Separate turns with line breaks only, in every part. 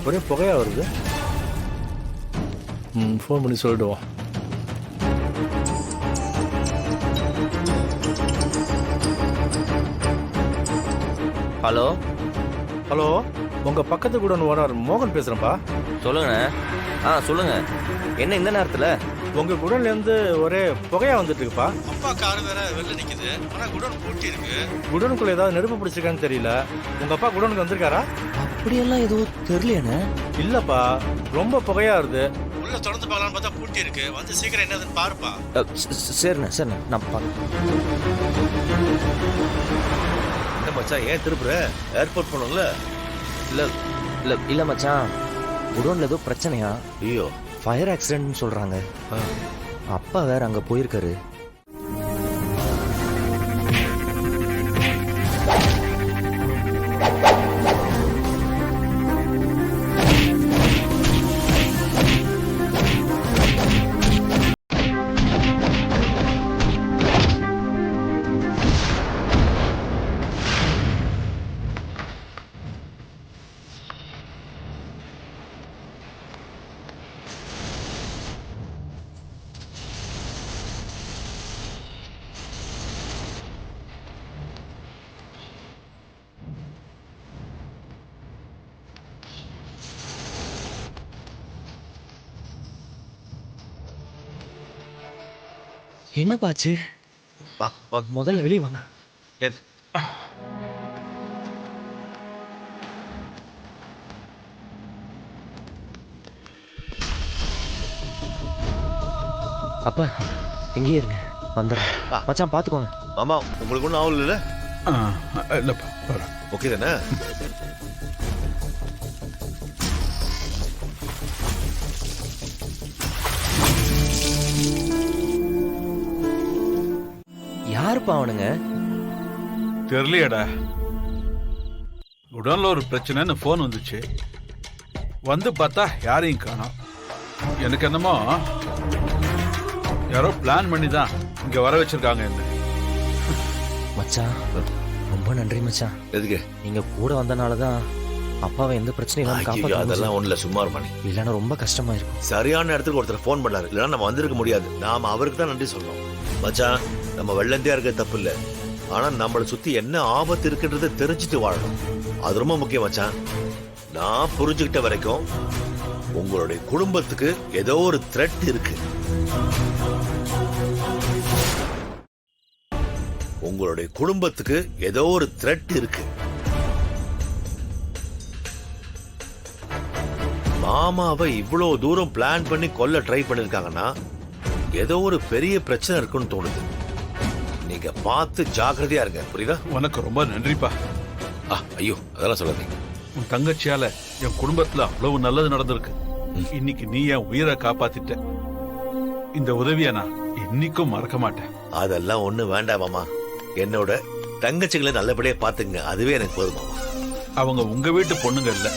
ஒரே புகையா வருது. ஃபோன் பண்ணி சொல்லிடுவோம்.
ஹலோ
ஹலோ, உங்கள் பக்கத்து கூட ஓனர் மோகன் பேசுகிறேன்ப்பா.
சொல்லுங்கண்ணே. சொல்லுங்க. என்ன இந்த நேரத்தில்?
உங்கள் குடோன்லேருந்து ஒரே புகையா வந்துட்டு இருக்குப்பா.
அப்பா கார் வேற வெளில நிக்குது. ஆனா குடோன் பூட்டி இருக்கு.
குடோனுக்குள்ள ஏதாவது நெருப்பு பிடிச்சிருக்கான்னு தெரியல. உங்கள் அப்பா குடோனுக்கு வந்திருக்காரா?
அப்படியெல்லாம் எதுவும் தெரியலையாண்ணே.
இல்லைப்பா, ரொம்ப புகையா வருது.
உள்ள தொடர்ந்து பார்க்கலாம்னு பார்த்தா பூட்டி இருக்கு. வந்து சீக்கிரம் என்னதுன்னு பாருப்பா.
சரிண்ணே நான் பார்க்க.
என்ன மச்சான் ஏன் திருப்புற? ஏர்போர்ட் போனோம்ல.
இல்லை மச்சான், குடோன்ல ஏதோ பிரச்சனையா?
ஐயோ,
ஃபயர் ஆக்சிடென்ட்னு சொல்றாங்க. அப்பா வேற அங்க போயிருக்காரு. என்ன பாச்சு? முதல்ல வெளியே வாங்க. அப்பா எங்கேயே இருங்க, வந்துடுறேன். மச்சான் பார்த்துக்கோங்க.
மாமா உங்களுக்கு ஒன்றும் ஆகல இல்ல?
இல்லப்பா.
ஓகே தானே?
யாருப்பா அவனுங்க?
தெரியலையடா. குடோன்ல ஒரு பிரச்சனைன்னு போன் வந்துச்சு. வந்து பார்த்தா யாரையும் காணோம். எனக்கு என்னமோ யாரோ பிளான் பண்ணி தான் இங்க வர வச்சிருக்காங்க. என்ன
மச்சான் ரொம்ப நன்றி மச்சான்.
எதுக்கு?
நீங்க கூட வந்தனாலதான் அப்பாவை எந்த பிரச்சனையும் இல்லாம காப்பாத்த.
அதெல்லாம் ஒண்ணுல, சும்மா இருப்பானே.
இல்லைன்னா ரொம்ப கஷ்டமா இருக்கும்.
சரியான இடத்துக்கு ஒருத்தர் போன் பண்ணாரு, இல்லைன்னா நம்ம வந்திருக்க முடியாது. நாம அவருக்கு தான் நன்றி சொல்லணும். மச்சான், நம்ம வெள்ளந்தியா இருக்க தப்பு இல்ல, ஆனா நம்மளை சுத்தி என்ன ஆபத்து இருக்குன்றத தெரிஞ்சுட்டு வாழணும். அது ரொம்ப முக்கியம் மச்சான். நான் புரிஞ்சுக்கிட்ட வரைக்கும் உங்களுடைய குடும்பத்துக்கு ஏதோ ஒரு த்ரெட் இருக்கு. உங்களுடைய குடும்பத்துக்கு ஏதோ ஒரு த்ரெட் இருக்கு. மாமாவை இவ்வளவு தூரம் பிளான் பண்ணி கொல்ல ட்ரை பண்ணிருக்காங்கன்னா ஏதோ ஒரு பெரிய பிரச்சனை இருக்குன்னு தோணுது. நீங்க பார்த்து ஜாக்கிரதையா இருங்க, புரியுதா?
உனக்கு ரொம்ப நன்றிப்பா.
ஐயோ, அதெல்லாம் சொல்லாதீங்க.
உன் தங்கச்சியால என் குடும்பத்துல அவ்வளவு நல்லது நடந்திருக்கு. இன்னைக்கு நீ என் உயிரை காப்பாத்திட்ட. இந்த உதவியை நான் இன்னைக்கும் மறக்க மாட்டேன்.
அதெல்லாம் ஒண்ணு வேண்டாம் மாமா. என்னோட தங்கச்சிகளை நல்லபடியா பாத்துங்க, அதுவே எனக்கு போதும் மாமா.
அவங்க உங்க வீட்டு பொண்ணுங்க இல்ல,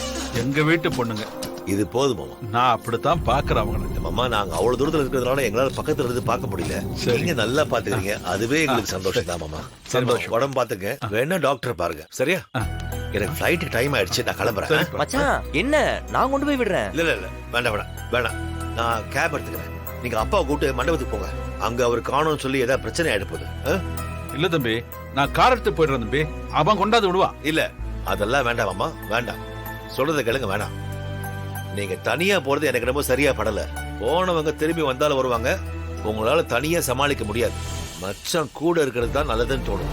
எங்க வீட்டு பொண்ணுங்க.
இது போதும் மாமா.
நான் அப்படித்தான் பாக்குறேன் அவங்களை.
மாமா, நாங்க அவ்வளவு தூரத்துல இருக்கிறதுனால எங்களால பக்கத்துல இருந்து பார்க்க முடியல. நீங்க நல்லா பாத்துக்கிறீங்க, அதுவே எங்களுக்கு சந்தோஷம் தான் மாமா. சந்தோஷம். உடம்பு பாத்துங்க, வேணா டாக்டர் பாருங்க, சரியா? எனக்கு ஃபிளைட் டைம் ஆயிடுச்சு, நான் கிளம்புறேன்.
மச்சான் என்ன, நான் கொண்டு போய் விடுறேன்.
இல்ல இல்ல வேண்டாம் வேண்டாம் வேண்டாம், நான் கேப் எடுத்துக்கிறேன். நீங்க அப்பாவை கூப்பிட்டு மண்டபத்துக்கு போங்க. அங்க அவர் காணோம்னு சொல்லி ஏதாவது பிரச்சனை ஆயிட்டு போகுது.
இல்ல தம்பி, நான் கார் எடுத்து போயிடுறேன் தம்பி. அவன் கொண்டாந்து விடுவான்.
இல்ல அதெல்லாம் வேண்டாம் மாமா, வேண்டாம். சொல்றதை கேளுங்க, வேண்டாம். நீங்க தனியா போறது எனக்கு ரொம்ப சரியா படல. போனவங்க திரும்பி வந்தாலும் வருவாங்க, உங்களால தனியா சமாளிக்க முடியாது. மச்சான் கூட இருக்கிறது தான் நல்லதுன்னு தோணும்.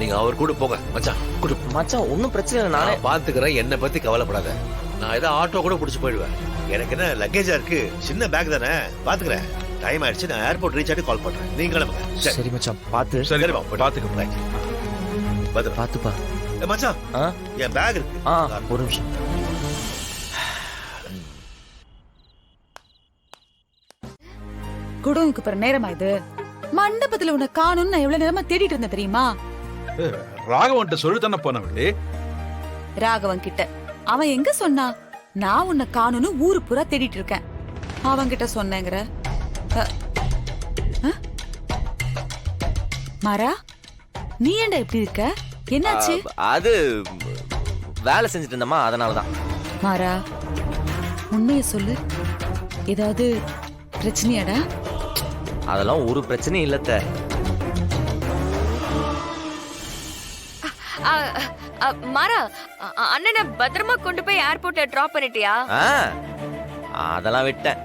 நீங்க அவர் கூட போங்க. மச்சான் கூட.
மச்சான் ஒன்னும் பிரச்சனை இல்லை, நானே
பாத்துக்கிறேன். என்னை பத்தி கவலைப்படாத. நான் ஏதோ ஆட்டோ கூட பிடிச்சு போயிடுவேன். எனக்கு என்ன லக்கேஜா இருக்கு, சின்ன பேக் தானே, பாத்துக்கிறேன். டைம் ஆயிடுச்சு, நான் ஏர்போர்ட் ரீச் ஆகிட்டு கால் பண்றேன். நீங்க கிளம்புங்க.
சரி மச்சான், பாத்து.
சரி பாத்துக்க.
பாத்துப்பா.
மச்சான், என் பேக் இருக்கு.
ஒரு நிமிஷம்.
குடோனுக்கு பிற நேரமா இது? மண்டபத்துல உன்னை காணும்னு நான் எவ்வளவு நேரமா தேடிட்டு இருந்தேன் தெரியுமா?
ராகவன்ட்ட சொல்லி தானே போனவள்ளி.
ராகவன் கிட்ட அவன் எங்க சொன்னா? நான் உன்னை காணும்னு ஊரு பூரா தேடிட்டு இருக்கேன். அவன் கிட்ட சொன்னேங்கிற. மாறா, நீ ஏன்டா இப்படி இருக்க? என்னாச்சு?
அது வேலை செஞ்சுட்டு இருந்தமா, அதனாலதான்.
மாறா, உண்மையை சொல்லு. ஏதாவது பிரச்சனையாடா?
அதெல்லாம் ஒரு பிரச்சனையும் இல்லத்த.
மாறா, அண்ணனை பத்திரமா கொண்டு போய் ஏர்போர்ட்ல டிராப் பண்ணிட்டியா?
அதெல்லாம் விட்டேன்.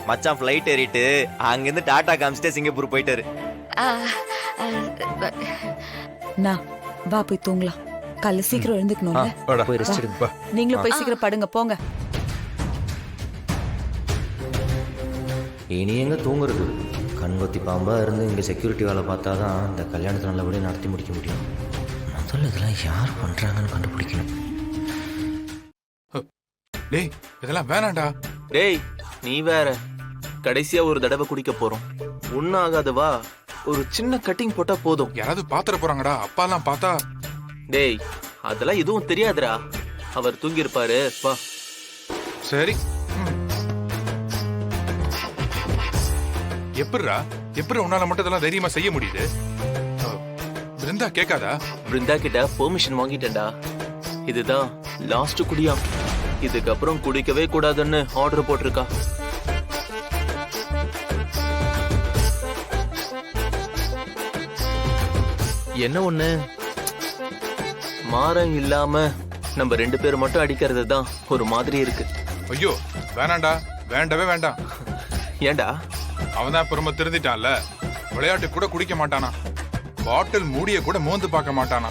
மச்சான் ஃப்ளைட் ஏறிட்டு அங்கிருந்து டாடா காமிச்சிட்டு சிங்கப்பூர் போயிட்டாரு.
ஆ,
நான் வா போய் தூங்கலாம். காலைல சீக்கிரம் எழுந்துக்கணும்ல.
வாடா.
போய் ரெஸ்ட் எடுங்க.
நீங்களும் போய் சீக்கிரம் படுங்க போங்க.
இனி எங்க தூங்குறது? கண்கொத்தி பாம்பா இருந்து இங்க செக்யூரிட்டி வேலை பார்த்தாதான் இந்த கல்யாணத்தை நல்லபடியாக நடத்தி முடிக்க முடியும். முதல்ல இதெல்லாம் யார் பண்றாங்கன்னு கண்டுபிடிக்கணும்.
டேய் இதெல்லாம் வேணாண்டா.
டேய் நீ வேற, கடைசியா ஒரு தடவை குடிக்க போறோம். ஒன்னும் ஆகாதுவா, ஒரு சின்ன கட்டிங் போட்டா போதும்.
யாராவது பாத்துற போறாங்கடா. அப்பாலாம் பார்த்தா.
டேய் அதெல்லாம் எதுவும் தெரியாதுடா, அவர் தூங்கி இருப்பாரு. வா.
சரி. எப்படிரா உன்னால மட்டும் இதெல்லாம் தைரியமா செய்ய முடியுது? பிருந்தா கேட்காதா?
பிருந்தா கிட்ட பெர்மிஷன் வாங்கிட்டேன்டா. இதுதான் லாஸ்ட் குடியா, இதுக்கப்புறம் குடிக்கவே கூடாதுன்னு ஆர்டர் போட்டிருக்கா. என்ன ஒண்ணு, மாறம் இல்லாம நம்ம 2 பேர் மட்டும் அடிக்கிறது தான் ஒரு மாதிரி இருக்கு.
ஐயோ வேணாண்டா, வேண்டவே வேண்டாம்.
ஏண்டா?
அவன் தான் ரொம்ப திருந்திட்டான்ல. விளையாட்டு கூட குடிக்க மாட்டானா, பாட்டில் மூடிய கூட மோந்து பார்க்க மாட்டானா.